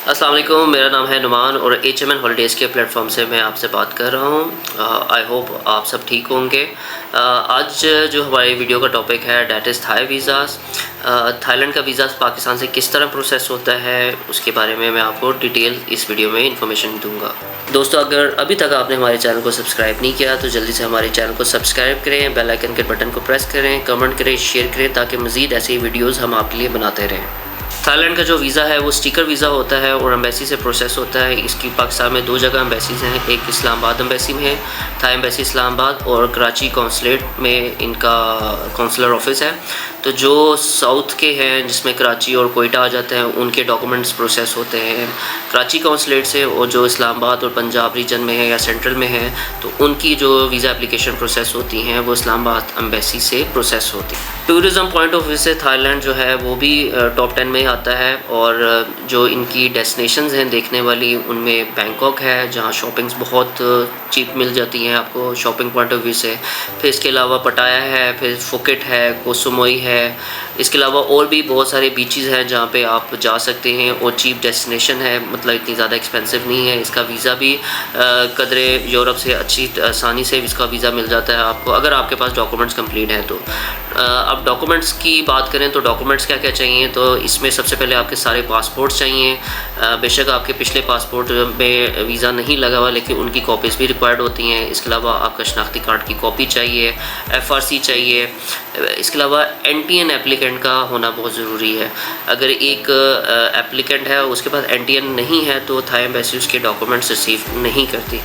अस्सलाम वालेकुम, मेरा नाम है नुमान और HMN हॉलीडेज़ के प्लेटफॉर्म से मैं आपसे बात कर रहा हूँ। आई होप आप सब ठीक होंगे। आज जो हमारी वीडियो का टॉपिक है that is Thai visas. Thailand का वीज़ा पाकिस्तान से किस तरह प्रोसेस होता है उसके बारे में मैं आपको डिटेल इस वीडियो में इंफॉर्मेशन दूंगा। दोस्तों, अगर अभी तक आपने हमारे चैनल को सब्सक्राइब नहीं किया तो जल्दी से हमारे चैनल को सब्सक्राइब करें, बेल आइकन के बटन को प्रेस करें, कमेंट करें, शेयर करें ताकि मज़ीद ऐसी वीडियोज़ हम आपके लिए बनाते रहें। थाईलैंड का जो वीज़ा है वो स्टिकर वीज़ा होता है और एम्बेसी से प्रोसेस होता है। इसकी पाकिस्तान में 2 जगह एम्बेसीज़ हैं, एक इस्लामाबाद एम्बेसी में है, थाई एम्बेसी इस्लामाबाद, और कराची कौंसलेट में इनका कौंसलर ऑफिस है। तो जो साउथ के हैं जिसमें कराची और कोयटा आ जाते हैं उनके डॉक्यूमेंट्स प्रोसेस होते हैं कराची कौंसलेट से, और जो इस्लामाबाद और पंजाब रीजन में है या सेंट्रल में है तो उनकी जो वीज़ा एप्लीकेशन प्रोसेस होती हैं वो इस्लामाबाद एम्बेसी से प्रोसेस होती है। टूरिज़म पॉइंट ऑफ व्यू से थाईलैंड जो है वो भी टॉप 10 में आता है, और जो इनकी डेस्टिनेशंस हैं देखने वाली उनमें बैंकॉक है जहाँ शॉपिंग्स बहुत चीप मिल जाती हैं आपको शॉपिंग पॉइंट ऑफ व्यू से। फिर इसके अलावा पटाया है, फिर फुकेट है, कोसुमोई है। इसके अलावा और भी बहुत सारे बीचेस हैं जहाँ पे आप जा सकते हैं और चीप डेस्टिनेशन है, मतलब इतनी ज़्यादा एक्सपेंसिव नहीं है। इसका वीज़ा भी कदरे यूरोप से अच्छी आसानी से इसका वीज़ा मिल जाता है आपको अगर आपके पास डॉक्यूमेंट्स कंप्लीट हैं तो। अब डॉक्यूमेंट्स की बात करें तो डॉक्यूमेंट्स क्या क्या चाहिए, तो इसमें सबसे पहले आपके सारे पासपोर्ट्स चाहिए। बेशक आपके पिछले पासपोर्ट में वीज़ा नहीं लगा हुआ लेकिन उनकी कॉपीज़ भी रिक्वायर्ड होती हैं। इसके अलावा आपका शनाख्ती कार्ड की कॉपी चाहिए, FRC चाहिए। इसके अलावा NTN एप्लीकेंट का होना बहुत ज़रूरी है। अगर एक एप्लीकेंट है उसके पास NTN नहीं है तो थाई एम्बेसी उसके डॉक्यूमेंट्स रिसीव नहीं करती।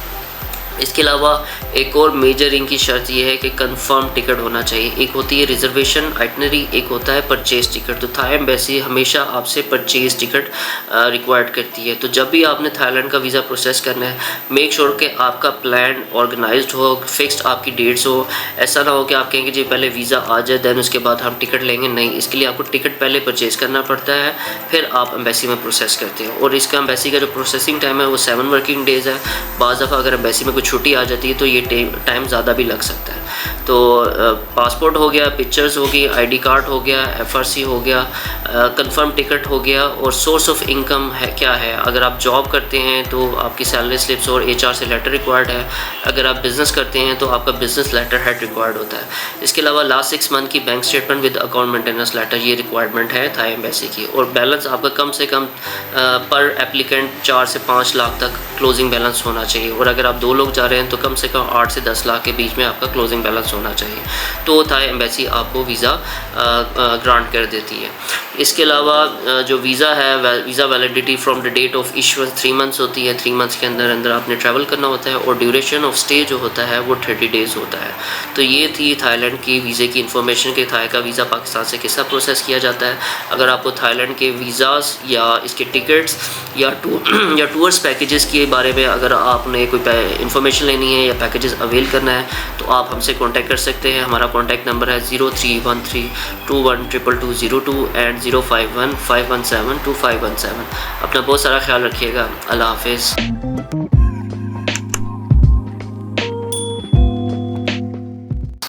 इसके अलावा एक और मेजर इनकी शर्त ये है कि कंफर्म टिकट होना चाहिए। एक होती है रिजर्वेशन आइटनरी, एक होता है परचेज टिकट। तो थाई एम्बेसी हमेशा आपसे परचेज टिकट रिक्वायर्ड करती है। तो जब भी आपने थाईलैंड का वीज़ा प्रोसेस करना है मेक श्योर कि आपका प्लान ऑर्गेनाइज्ड हो, फिक्स्ड आपकी डेट्स हो। ऐसा ना हो कि आप कहेंगे जी पहले वीज़ा आ जाए दैन उसके बाद हम टिकट लेंगे, नहीं। इसके लिए आपको टिकट पहले परचेज़ करना पड़ता है फिर आप एम्बेसी में प्रोसेस करते हैं। और इसका एम्बेसी का जो प्रोसेसिंग टाइम है वो 7 वर्किंग डेज़ है। बाज़ दफ़ा अगर एम्बेसी में कुछ छुट्टी आ जाती है तो ये टाइम ज़्यादा भी लग सकता है। तो पासपोर्ट हो गया, पिक्चर्स हो गई, ID कार्ड हो गया, FRC हो गया, कंफर्म टिकट हो गया, और सोर्स ऑफ इनकम है क्या है। अगर आप जॉब करते हैं तो आपकी सैलरी स्लिप्स और HR से लेटर रिक्वायर्ड है। अगर आप बिज़नेस करते हैं तो आपका बिज़नेस लेटर हेड रिक्वायर्ड होता है। इसके अलावा लास्ट 6 मंथ की bank statement with account maintenance letter ये रिक्वायरमेंट है थाई एम्बेसी की। और बैलेंस आपका कम से कम पर एप्लीकेंट 4 से 5 लाख तक क्लोजिंग बैलेंस होना चाहिए। और अगर आप 2 लोग जा रहे हैं तो कम से कम 8 से 10 लाख के बीच में आपका क्लोजिंग बैलेंस होना चाहिए। तो थाई एम्बेसी आपको वीज़ा ग्रांट कर देती है। इसके अलावा जो वीज़ा है visa validity from the date of issuance 3 months होती है। 3 मंथ्स के अंदर अंदर आपने ट्रैवल करना होता है, और ड्यूरेशन ऑफ स्टे जो होता है वो 30 डेज़ होता है। तो ये थी थाईलैंड की वीज़े की इन्फॉर्मेशन कि थाई का वीज़ा पाकिस्तान से कैसा प्रोसेस किया जाता है। अगर आपको थाईलैंड के वीज़ाज़ या इसके टिकट्स या टूर्स पैकेजेस के बारे में अगर आपने कोई इन्फॉर्मेशन लेनी है या पैकेजेस अवेल करना है तो आप हमसे कांटेक्ट कर सकते हैं। हमारा कांटेक्ट नंबर है 0313212202 एंड 0515172517। अपना बहुत सारा ख्याल रखिएगा। अल्लाह हाफिज़।